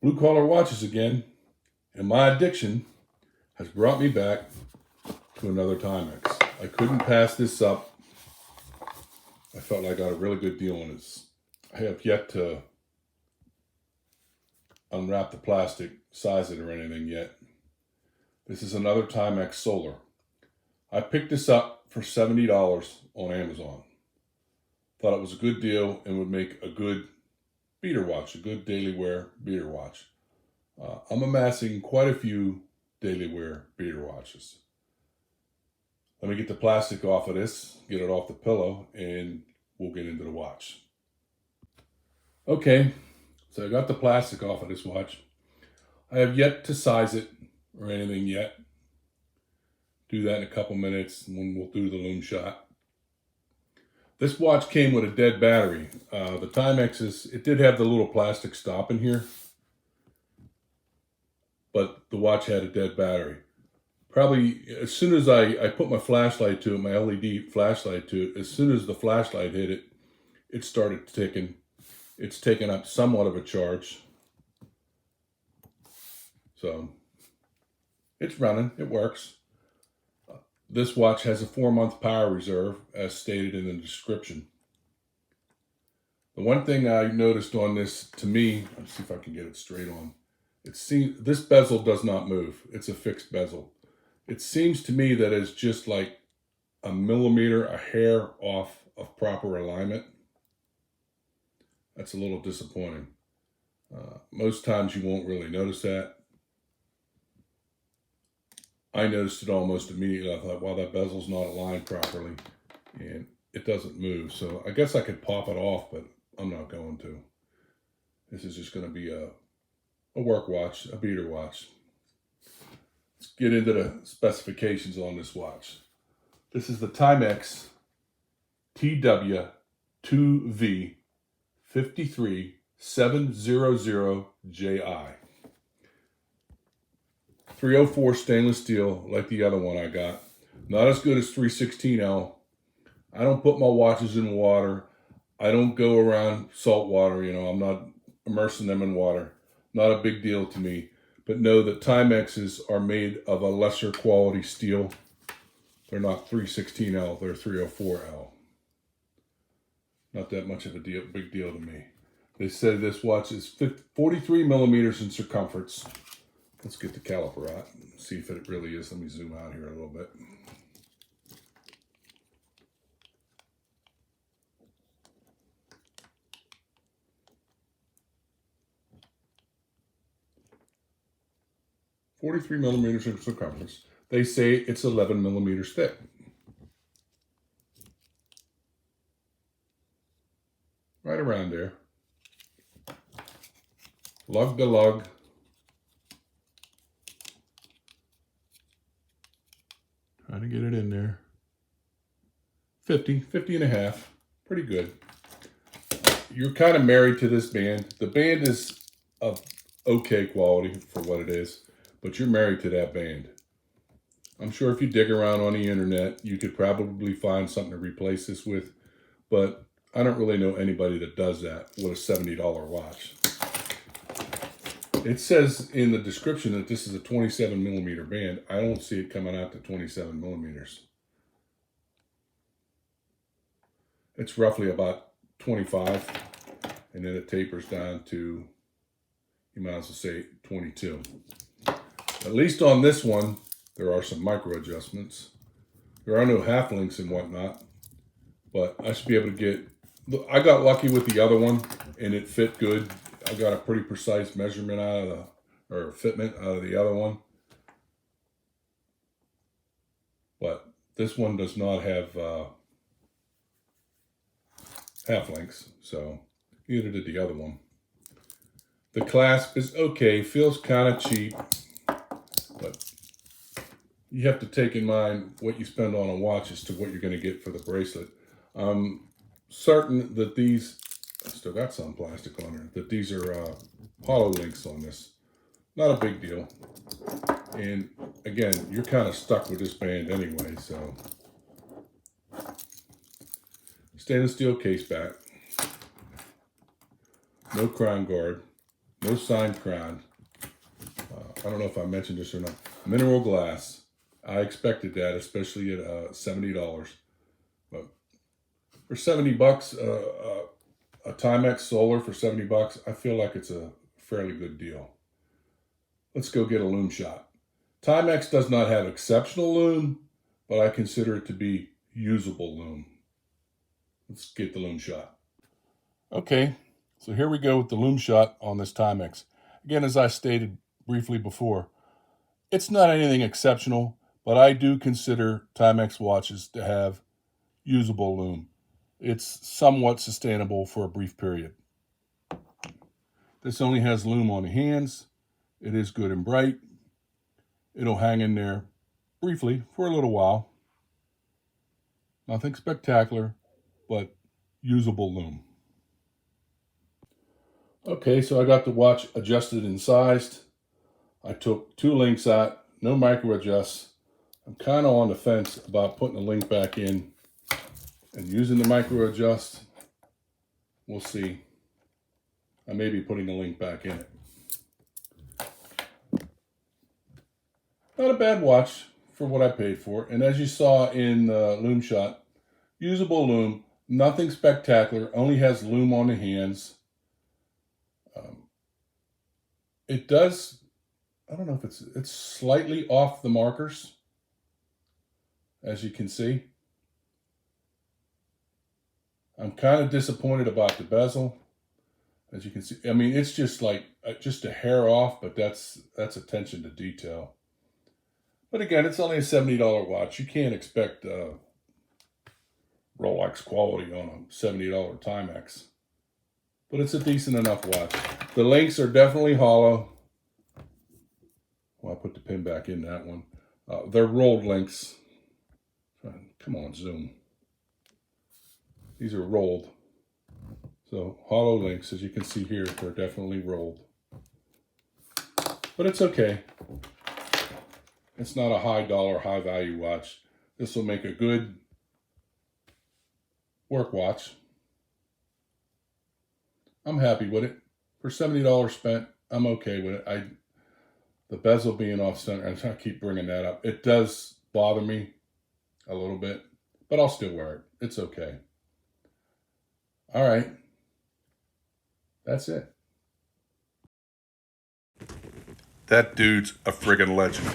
blue collar watches again, and my addiction has brought me back to another Timex. I couldn't pass this up. I felt like I got a really good deal on this. I have yet to unwrap the plastic, size it or anything yet. This is another Timex Solar. I picked this up for $70 on Amazon. Thought it was a good deal and would make a good beater watch, a good daily wear beater watch. I'm amassing quite a few daily wear beater watches. Let me get the plastic off of this, get it off the pillow, and we'll get into the watch. Okay, so I got the plastic off of this watch. I have yet to size it or anything yet. Do that in a couple minutes when we'll do the Lume shot. This watch came with a dead battery. The Timex's, it did have the little plastic stop in here, but the watch had a dead battery. Probably as soon as I put my flashlight to it, my LED flashlight to it, as soon as the flashlight hit it, it started ticking. It's taken up somewhat of a charge. So it's running, it works. This watch has a 4-month power reserve, as stated in the description. The one thing I noticed on this, to me, let's see if I can get it straight on. This bezel does not move. It's a fixed bezel. It seems to me that it's just like a millimeter, a hair off of proper alignment. That's a little disappointing. Most times you won't really notice that. I noticed it almost immediately. I thought, wow, that bezel's not aligned properly, and it doesn't move. So I guess I could pop it off, but I'm not going to. This is just going to be a work watch, a beater watch. Let's get into the specifications on this watch. This is the Timex TW2V53700JI. 304 stainless steel, like the other one I got. Not as good as 316L. I don't put my watches in water. I don't go around salt water, I'm not immersing them in water. Not a big deal to me. But know that Timexes are made of a lesser quality steel. They're not 316L, they're 304L. Not that much of a big deal to me. They said this watch is 43 millimeters in circumference. Let's get the caliper out and see if it really is. Let me zoom out here a little bit. .43 millimeters in circumference. They say it's 11 millimeters thick. Right around there. Lug to lug. Trying to get it in there. 50 and a half. Pretty good. You're kind of married to this band. The band is of okay quality for what it is, but you're married to that band. I'm sure if you dig around on the internet, you could probably find something to replace this with, but I don't really know anybody that does that with a $70 watch. It says in the description that this is a 27 millimeter band. I don't see it coming out to 27 millimeters. It's roughly about 25, and then it tapers down to, you might as well say 22. At least on this one, there are some micro adjustments. There are no half links and whatnot, but I should be able to get, I got lucky with the other one and it fit good. I got a pretty precise measurement out of or fitment out of the other one. But this one does not have half links, so neither did the other one. The clasp is okay, feels kind of cheap, but you have to take in mind what you spend on a watch as to what you're going to get for the bracelet. I'm certain that these, I still got some plastic on here, that these are hollow links on this. Not a big deal. And again, you're kind of stuck with this band anyway, so. Stainless steel case back. No crown guard. No signed crown. I don't know if I mentioned this or not. Mineral glass. I expected that, especially at $70. But for 70 bucks, a Timex solar for 70 bucks, I feel like it's a fairly good deal. Let's go get a Lume shot. Timex does not have exceptional Lume, but I consider it to be usable Lume. Let's get the Lume shot. Okay, so here we go with the Lume shot on this Timex. Again, as I stated briefly before, it's not anything exceptional, but I do consider Timex watches to have usable Lume. It's somewhat sustainable for a brief period. This only has Lume on the hands. It is good and bright. It'll hang in there briefly for a little while. Nothing spectacular, but usable Lume. Okay, so I got the watch adjusted and sized. I took 2 links out, no micro adjusts. I'm kind of on the fence about putting the link back in and using the micro adjust. We'll see. I may be putting the link back in it. Not a bad watch for what I paid for. And as you saw in the Lume shot, usable Lume, nothing spectacular, only has Lume on the hands. It does, I don't know if it's slightly off the markers, as you can see. I'm kind of disappointed about the bezel, as you can see. I mean, it's just like, just a hair off, but that's attention to detail. But again, it's only a $70 watch. You can't expect Rolex quality on a $70 Timex. But it's a decent enough watch. The links are definitely hollow. Well, I put the pin back in that one. They're rolled links. Come on, zoom. These are rolled. So hollow links, as you can see here, they're definitely rolled. But it's okay. It's not a high dollar, high value watch. This will make a good work watch. I'm happy with it. For $70 spent, I'm okay with it. The bezel being off center, and I keep bringing that up. It does bother me a little bit, but I'll still wear it. It's okay. All right. That's it. That dude's a friggin' legend.